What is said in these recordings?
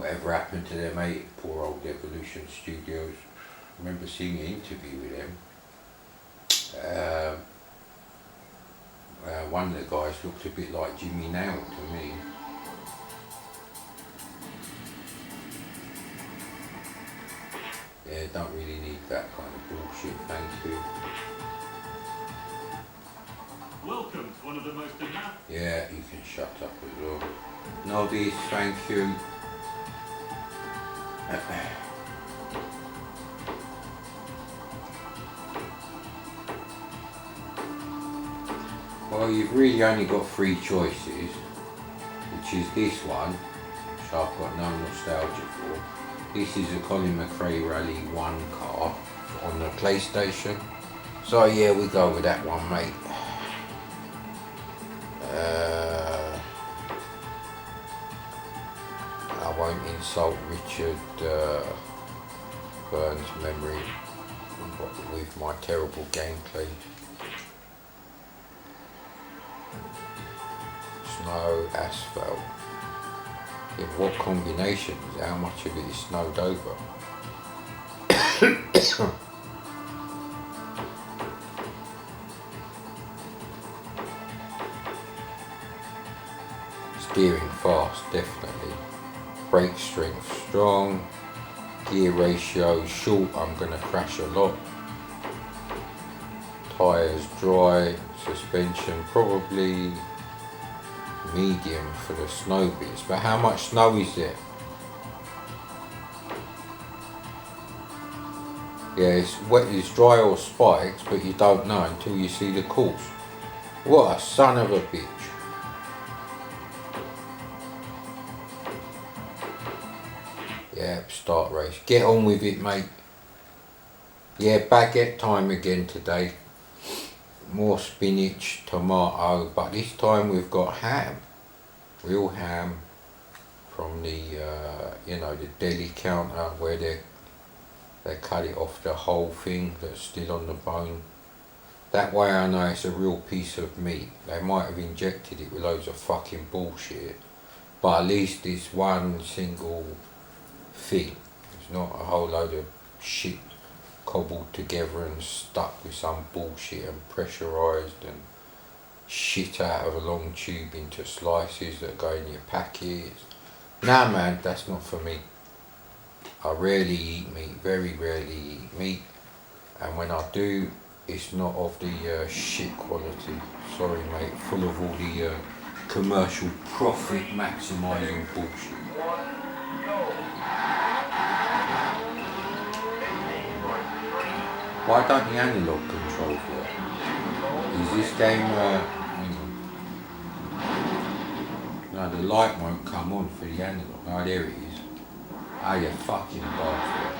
whatever happened to their mate, poor old Evolution Studios. I remember seeing an interview with them. One of the guys looked a bit like Jimmy Nail to me. Yeah, don't really need that kind of bullshit, thank you. Welcome to one of the most demanding. Yeah, you can shut up as well. Noddies, thank you. Well, you've really only got three choices, which is this one, which I've got no nostalgia for. This is a Colin McRae Rally 1 car on the PlayStation. So yeah, we go with that one, mate. I won't insult Richard Burns' memory with my terrible gameplay. Snow, asphalt. Yeah, what combinations? How much of it is snowed over? Steering fast, definitely. Brake strength strong. Gear ratio short, I'm gonna crash a lot. Tyres dry. Suspension probably medium for the snow bits, but how much snow is there? Yeah, it's wet, it's dry or spikes, but you don't know until you see the course. What a son of a bitch. Yep, start race. Get on with it, mate. Yeah, baguette time again today. More spinach, tomato, but this time we've got ham. Real ham from the, the deli counter where they cut it off the whole thing that's still on the bone. That way I know it's a real piece of meat. They might have injected it with loads of fucking bullshit, but at least it's one single thing. It's not a whole load of shit cobbled together and stuck with some bullshit and pressurised and shit out of a long tube into slices that go in your packets. Nah man, that's not for me. I rarely eat meat, very rarely eat meat, and when I do, it's not of the shit quality. Sorry mate, full of all the commercial profit maximising bullshit. Why don't the analog controls work? Is this game, hang on. No, the light won't come on for the analog. Oh, there it is. Oh, you fucking bastard.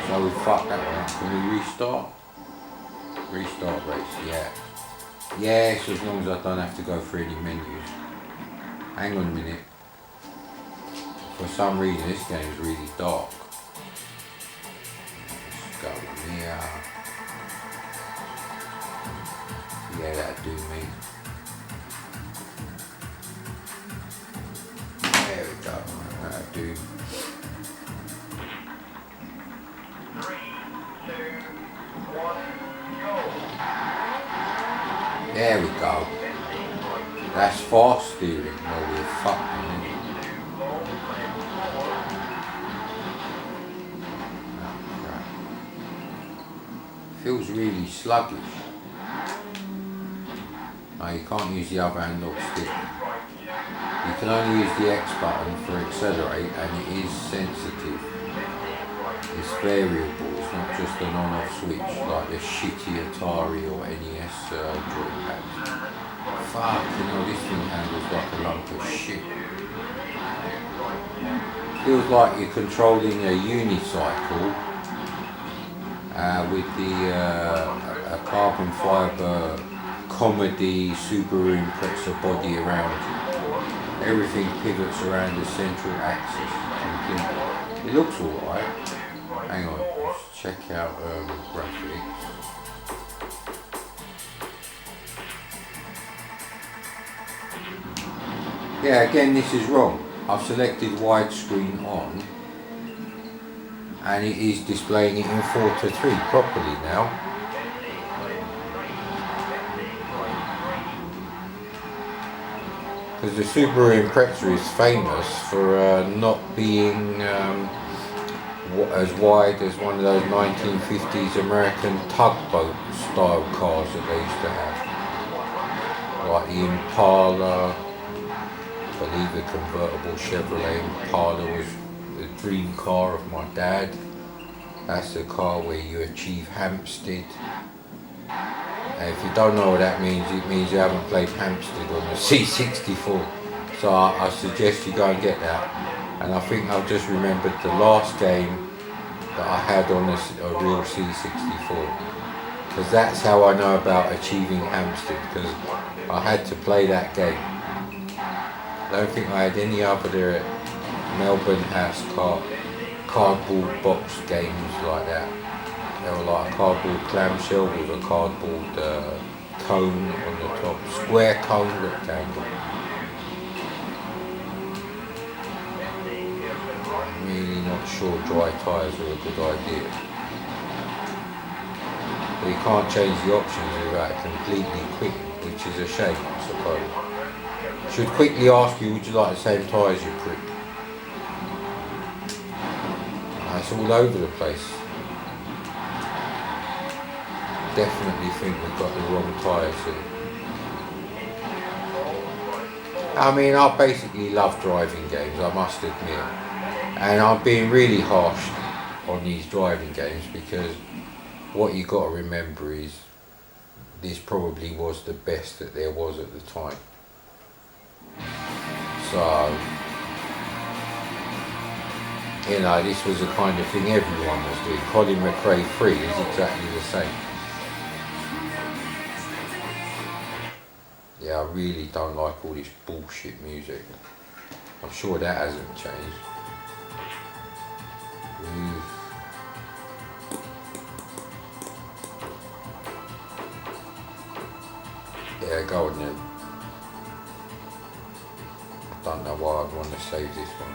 So we fucked that one up. Can we restart? Restart race, yeah. Yes, as long as I don't have to go through any menus. Hang on a minute. For some reason this game is really dark. Go in here. Yeah, that'll do me. There we go. That'll do. 3, 2, 1, go. There we go. That's fast steering. No, we're fucking in. Feels really sluggish. No, you can't use the other analog stick. You can only use the X button for accelerate, and it is sensitive. It's variable, it's not just an on-off switch like the shitty Atari or NES joypads. Fucking hell, this thing handles like a lump of shit. Feels like you're controlling a unicycle with a carbon fibre comedy Subaru Impreza body around you. Everything pivots around the central axis. It looks alright. Hang on, let's check out graphics. Yeah, again this is wrong. I've selected widescreen on, and it is displaying it in 4:3 properly now. Because the Subaru Impreza is famous for not being as wide as one of those 1950s American tugboat style cars that they used to have. Like the Impala, I believe the convertible Chevrolet Impala was the dream car of my dad. That's the car where you achieve Hampstead. And if you don't know what that means, it means you haven't played Hampstead on the C64. So I suggest you go and get that. And I think I've just remembered the last game that I had on a real C64. Because that's how I know about achieving Hampstead, because I had to play that game. I don't think I had any other Melbourne House cardboard box games like that. They were like a cardboard clamshell with a cardboard cone on the top, square cone rectangle. I'm really not sure dry tyres are a good idea. But you can't change the options without completely quitting, which is a shame, I suppose. Should quickly ask you, would you like the same tyres, you prick? It's all over the place. Definitely think we've got the wrong tyres here. I mean, I basically love driving games, I must admit. And I'm being really harsh on these driving games because what you got to remember is this probably was the best that there was at the time. So, you know, this was the kind of thing everyone was doing. Colin McRae 3 is exactly the same. Yeah, I really don't like all this bullshit music. I'm sure that hasn't changed. Yeah, go on then. I don't know why I'd want to save this one.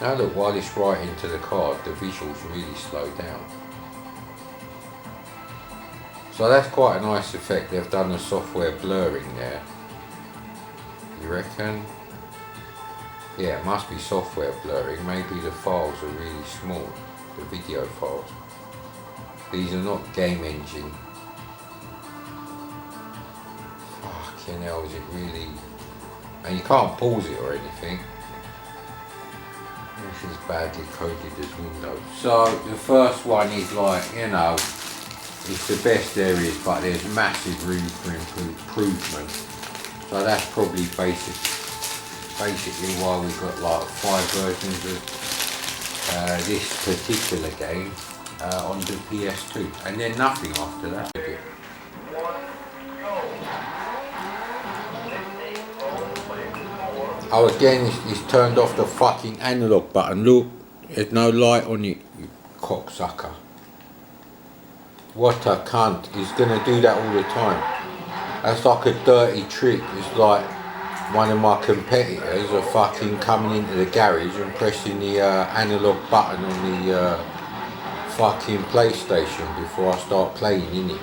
Now look, while it's right into the card, the visuals really slow down. So that's quite a nice effect. They've done the software blurring there. You reckon? Yeah, it must be software blurring. Maybe the files are really small, the video files. These are not game engine. Fucking hell, is it really? And you can't pause it or anything. This is badly coded as Windows. So the first one is like, you know, it's the best there is, but there's massive room for improvement. So that's probably basically why we've got like 5 versions of this particular game on the PS2, and then nothing after that. Oh, again, it's turned off the fucking analog button. Look, there's no light on it, you cocksucker. What a cunt. He's gonna do that all the time. That's like a dirty trick. It's like one of my competitors are fucking coming into the garage and pressing the analog button on the fucking PlayStation before I start playing, innit?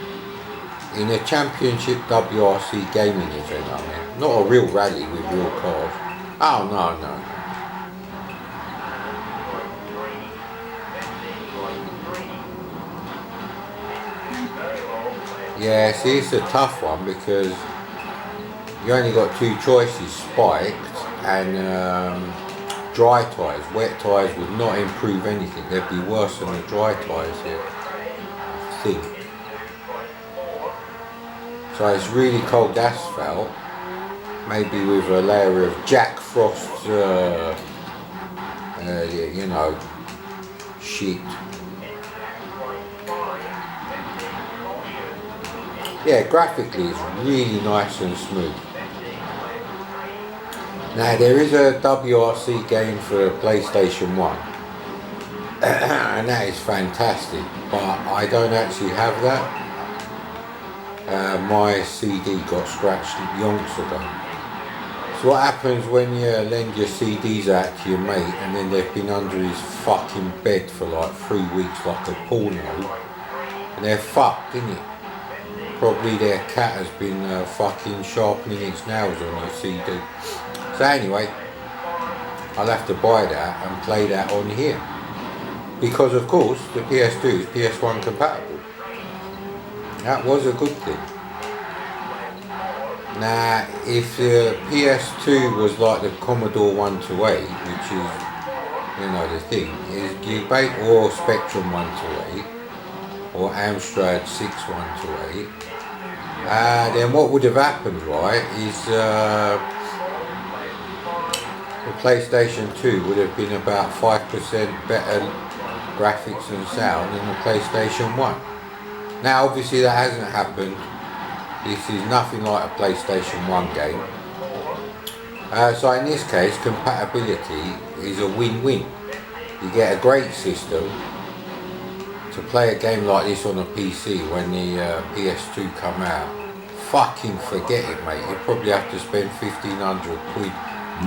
In a championship WRC gaming event, I mean. Not a real rally with real cars. Oh, no. Yeah, see, it's a tough one because you only got 2 choices, spiked and dry tyres. Wet tyres would not improve anything, they'd be worse than the dry tyres here, I think. So it's really cold asphalt, maybe with a layer of Jack Frost, you know, shit. Yeah, graphically it's really nice and smooth. Now there is a WRC game for PlayStation 1 and that is fantastic, but I don't actually have that. My CD got scratched yonks ago, So what happens when you lend your CDs out to your mate and then they've been under his fucking bed for like 3 weeks like a porno, and they're fucked, innit? Probably their cat has been fucking sharpening its nails on your CD. So anyway, I'll have to buy that and play that on here. Because of course the PS2 is PS1 compatible. That was a good thing. Now, if the PS2 was like the Commodore 128, which is, you know, the thing, is you or Spectrum 128, or Amstrad 6128, then what would have happened, right, is the PlayStation 2 would have been about 5% better graphics and sound than the PlayStation 1. Now, obviously that hasn't happened. This is nothing like a PlayStation 1 game. So in this case, compatibility is a win-win. You get a great system to play a game like this on a PC when the PS2 come out. Fucking forget it, mate. You probably have to spend 1,500 quid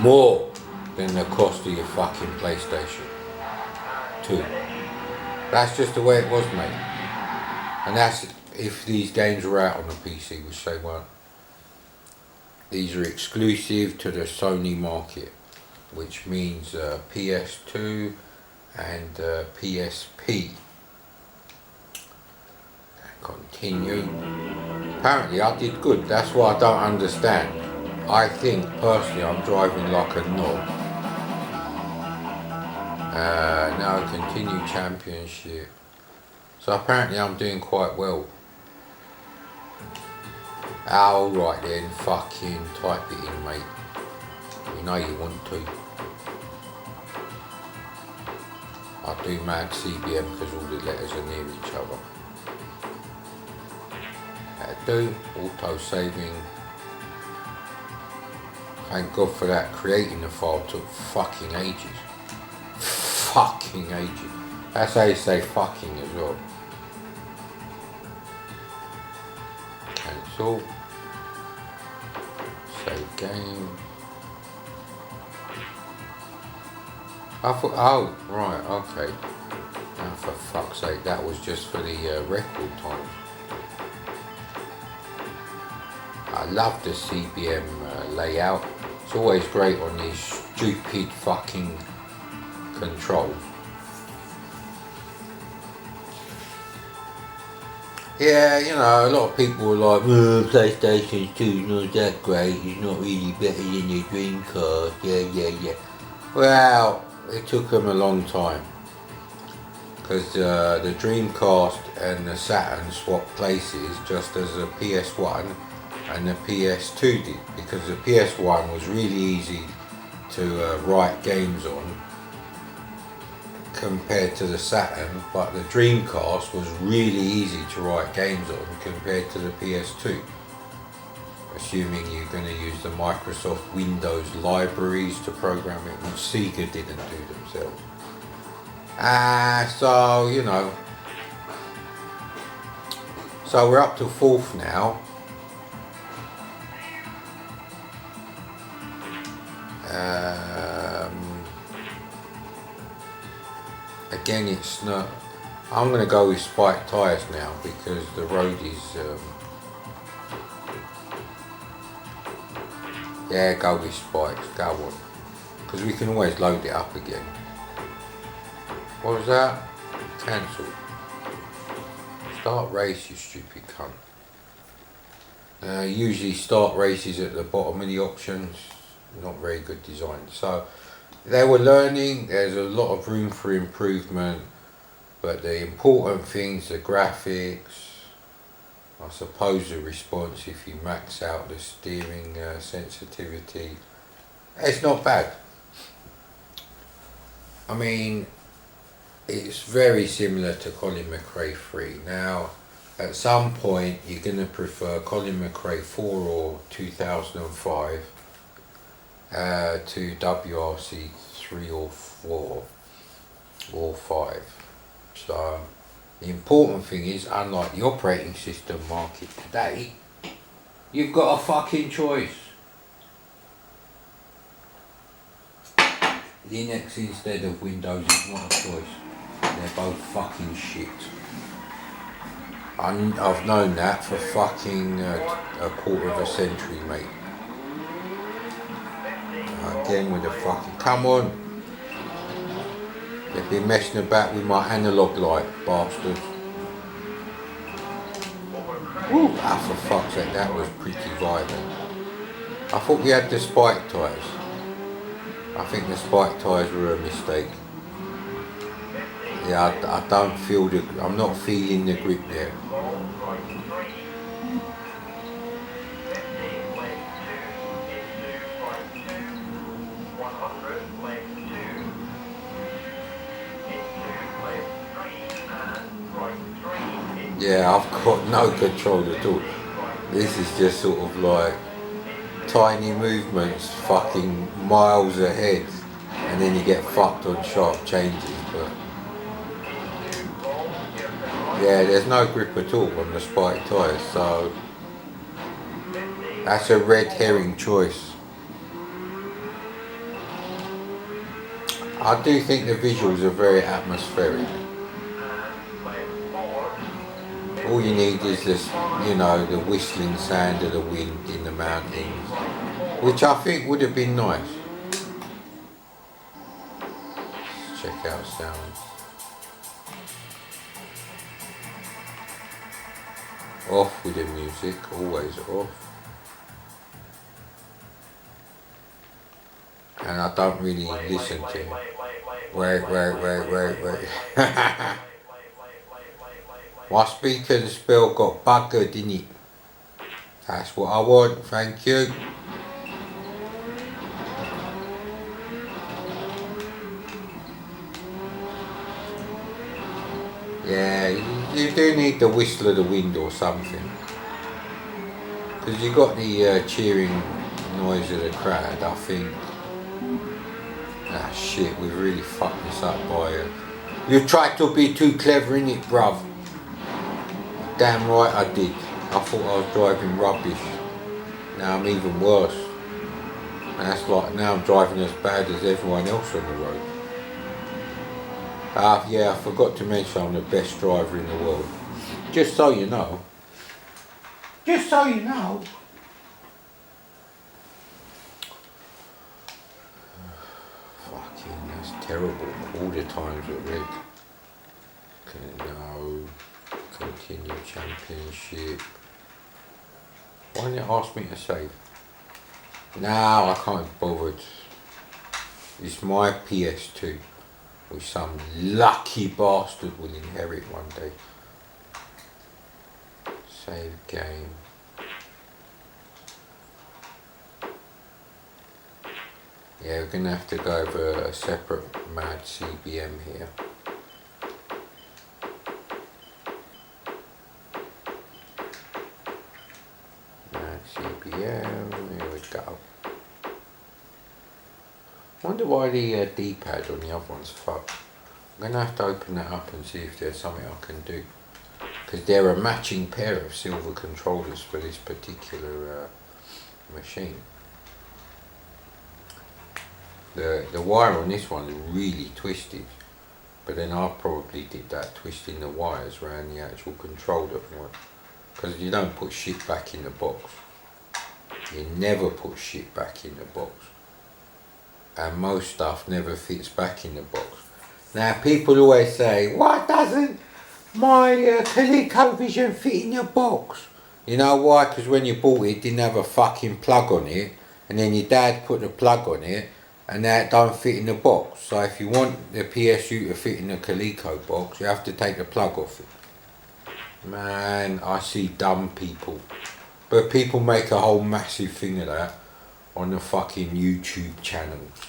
more than the cost of your fucking PlayStation 2. That's just the way it was, mate. And that's if these games were out on the PC, which they weren't. These are exclusive to the Sony market, which means PS2 and PSP. Continue. Apparently I did good, that's what I don't understand. I think personally I'm driving like a knob. Now continue championship. So apparently I'm doing quite well. Alright then, fucking type it in, mate. You know you want to. I'll do mad CBM because all the letters are near each other. Do auto saving. Thank God for that. Creating the file took fucking ages. Fucking ages. That's how you say fucking as well. Cancel. Save game. I thought, oh right, okay. Oh, for fuck's sake, that was just for the record time. I love the CBM layout. It's always great on these stupid fucking controls. Yeah, you know, a lot of people are like, PlayStation 2 is not that great, it's not really better than the Dreamcast, yeah. Well, it took them a long time. Because the Dreamcast and the Saturn swapped places just as the PS1 and the PS2 did. Because the PS1 was really easy to write games on compared to the Saturn, but the Dreamcast was really easy to write games on compared to the PS2. Assuming you're going to use the Microsoft Windows libraries to program it, which Sega didn't do themselves. So, you know. So we're up to 4th now. Again, it's not. I'm going to go with spiked tyres now because the road is. Yeah, go with spikes. Go on, because we can always load it up again. What was that? Cancel. Start race, you stupid cunt. Usually start races at the bottom of the options. Not very good design. So they were learning. There's a lot of room for improvement, but the important things, the graphics, I suppose the response if you max out the steering sensitivity, it's not bad. I mean, it's very similar to Colin McRae 3. Now, at some point you're going to prefer Colin McRae 4 or 2005 to WRC 3 or 4 or 5. So the important thing is, unlike the operating system market today, you've got a fucking choice. Linux instead of Windows is not a choice. They're both fucking shit. I've known that for fucking a quarter of a century, mate. Again with the fucking, come on. They've been messing about with my analog light, bastards. Woo, for fuck's sake, that was pretty violent. I thought we had the spike tyres. I think the spike tyres were a mistake. Yeah, I don't feel I'm not feeling the grip there. Yeah, I've got no control at all. This is just sort of like tiny movements fucking miles ahead, and then you get fucked on sharp changes. But yeah, there's no grip at all on the spike tyres, so that's a red herring choice. I do think the visuals are very atmospheric. All you need is this, you know, the whistling sound of the wind in the mountains, which I think would have been nice. Let's check out sounds. Off with the music, always off. And I don't really listen to it. Wait. My speaker spell got buggered in it. That's what I want, thank you. Yeah, you do need the whistle of the wind or something. Because you got the cheering noise of the crowd, I think. Ah shit, we've really fucked this up by you tried to be too clever in it, bruv. Damn right I did. I thought I was driving rubbish. Now I'm even worse. And that's like, now I'm driving as bad as everyone else on the road. Yeah, I forgot to mention I'm the best driver in the world. Just so you know. Just so you know. Fucking, that's terrible. All the times are red. Okay, no. Continue championship. Why didn't it ask me to save? Now I can't be bothered. It's my PS2, which some lucky bastard will inherit one day. Save game. Yeah, we're gonna have to go over a separate mad CBM here. CBM, here we go. Wonder why the D-pad on the other one's fucked. I'm gonna have to open that up and see if there's something I can do. Because they're a matching pair of silver controllers for this particular machine. The wire on this one is really twisted, but then I probably did that twisting the wires around the actual controller. Because you don't put shit back in the box. You never put shit back in the box. And most stuff never fits back in the box. Now people always say, why doesn't my ColecoVision fit in your box? You know why? Because when you bought it, it didn't have a fucking plug on it. And then your dad put the plug on it. And now it don't fit in the box. So if you want the PSU to fit in the Coleco box, you have to take the plug off it. Man, I see dumb people. But people make a whole massive thing of that on the fucking YouTube channels.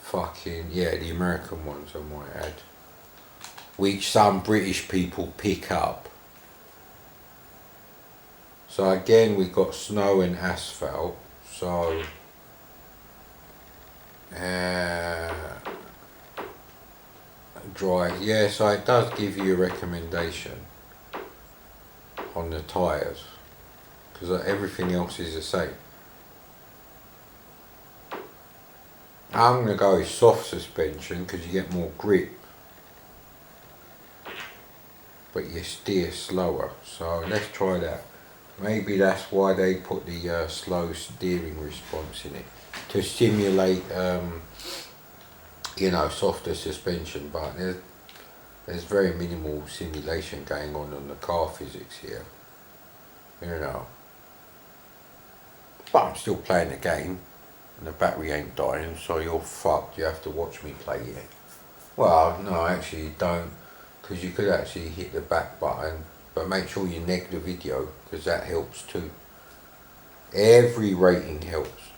Fucking, yeah, the American ones I might add. Which some British people pick up. So again, we've got snow and asphalt. So, dry. Yeah, so it does give you a recommendation on the tyres. Because everything else is the same. I'm going to go with soft suspension because you get more grip, but you steer slower. So let's try that. Maybe that's why they put the slow steering response in it, to simulate you know, softer suspension, but there's very minimal simulation going on the car physics here, you know. But I'm still playing the game and the battery ain't dying, so you're fucked. You have to watch me play it. Well, no, actually you don't, because you could actually hit the back button, but make sure you neg the video because that helps too. Every rating helps.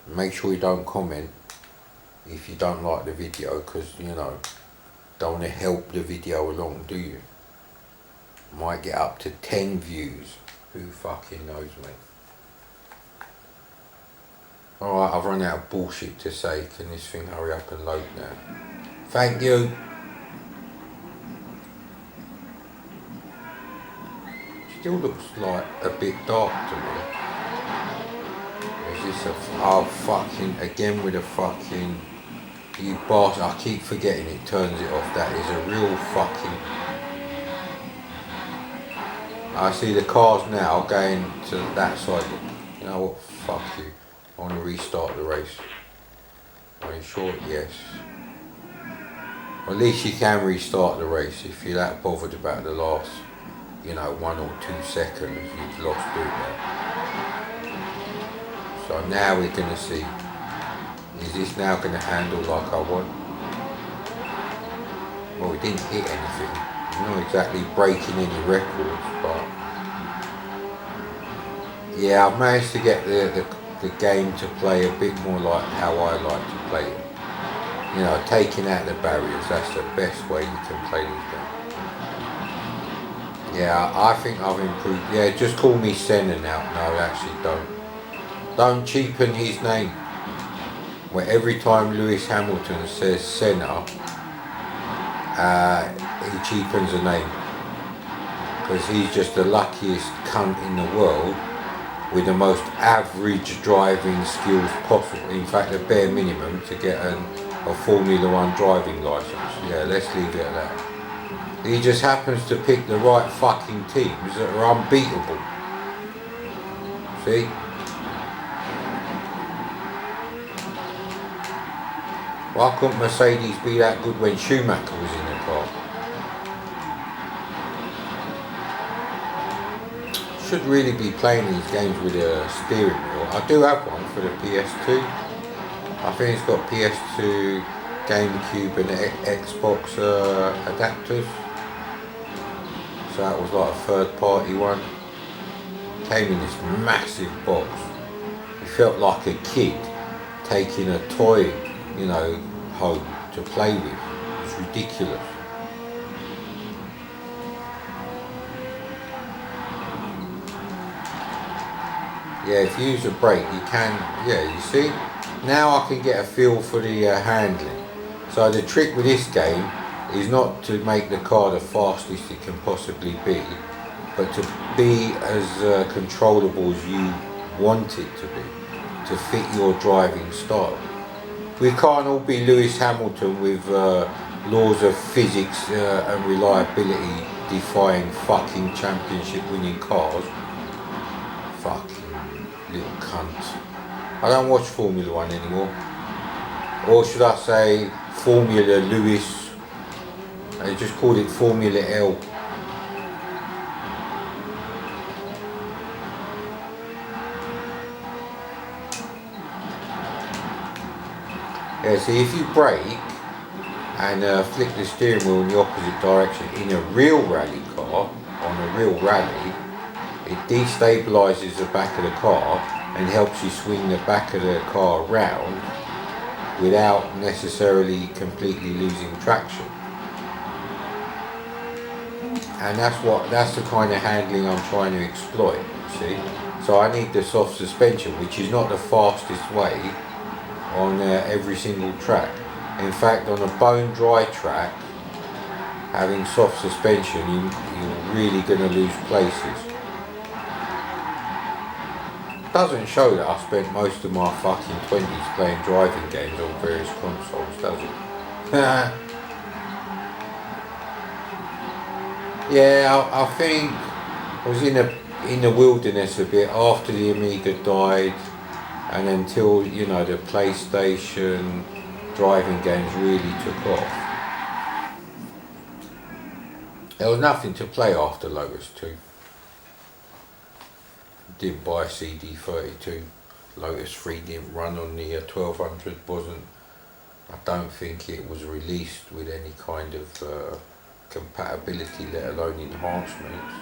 Make sure you don't comment if you don't like the video, because you know, don't want to help the video along, do you? Might get up to 10 views. Who fucking knows, mate? Alright, I've run out of bullshit to say. Can this thing hurry up and load now? Thank you. Still looks like a bit dark to me. Is this a... oh fucking... again with a fucking... you bastard. I keep forgetting it turns it off. That is a real fucking... I see the cars now going to that side. You know what? Fuck you. I want to restart the race. Are you sure? Yes. Well, at least you can restart the race if you're that bothered about the last, you know, 1 or 2 seconds you've lost doing that. So now we're going to see, is this now going to handle like I want? Well, we didn't hit anything. We're not exactly breaking any records, but yeah, I've managed to get the game to play a bit more like how I like to play it. You know, taking out the barriers, that's the best way you can play this game. Yeah, I think I've improved. Yeah, just call me Senna now. No, actually don't. Don't cheapen his name. Where every time Lewis Hamilton says Senna, he cheapens a name. Because he's just the luckiest cunt in the world with the most average driving skills possible. In fact, the bare minimum to get a Formula 1 driving licence. Yeah, let's leave it at that. He just happens to pick the right fucking teams that are unbeatable. See? Why couldn't Mercedes be that good when Schumacher was in the car? Should really be playing these games with a steering wheel. I do have one for the PS2. I think it's got PS2, GameCube and Xbox adapters. So that was like a third party one. Came in this massive box. It felt like a kid taking a toy, you know, home to play with. It's ridiculous. Yeah, if you use a brake, you can, yeah, you see? Now I can get a feel for the handling. So the trick with this game is not to make the car the fastest it can possibly be, but to be as controllable as you want it to be, to fit your driving style. We can't all be Lewis Hamilton with laws of physics and reliability defying fucking championship winning cars. Fucking little cunt. I don't watch Formula 1 anymore. Or should I say Formula Lewis. They just called it Formula L. Yeah, see, if you brake and flick the steering wheel in the opposite direction in a real rally car, on a real rally, it destabilises the back of the car and helps you swing the back of the car round without necessarily completely losing traction. And that's the kind of handling I'm trying to exploit, you see. So I need the soft suspension, which is not the fastest way on every single track. In fact, on a bone dry track, having soft suspension, you're really going to lose places. Doesn't show that I spent most of my fucking 20s playing driving games on various consoles, does it? Yeah, I think I was in the wilderness a bit after the Amiga died, and until, you know, the PlayStation driving games really took off. There was nothing to play after Lotus 2. Didn't buy CD32. Lotus 3 didn't run on the 1200. I don't think it was released with any kind of compatibility, let alone enhancements.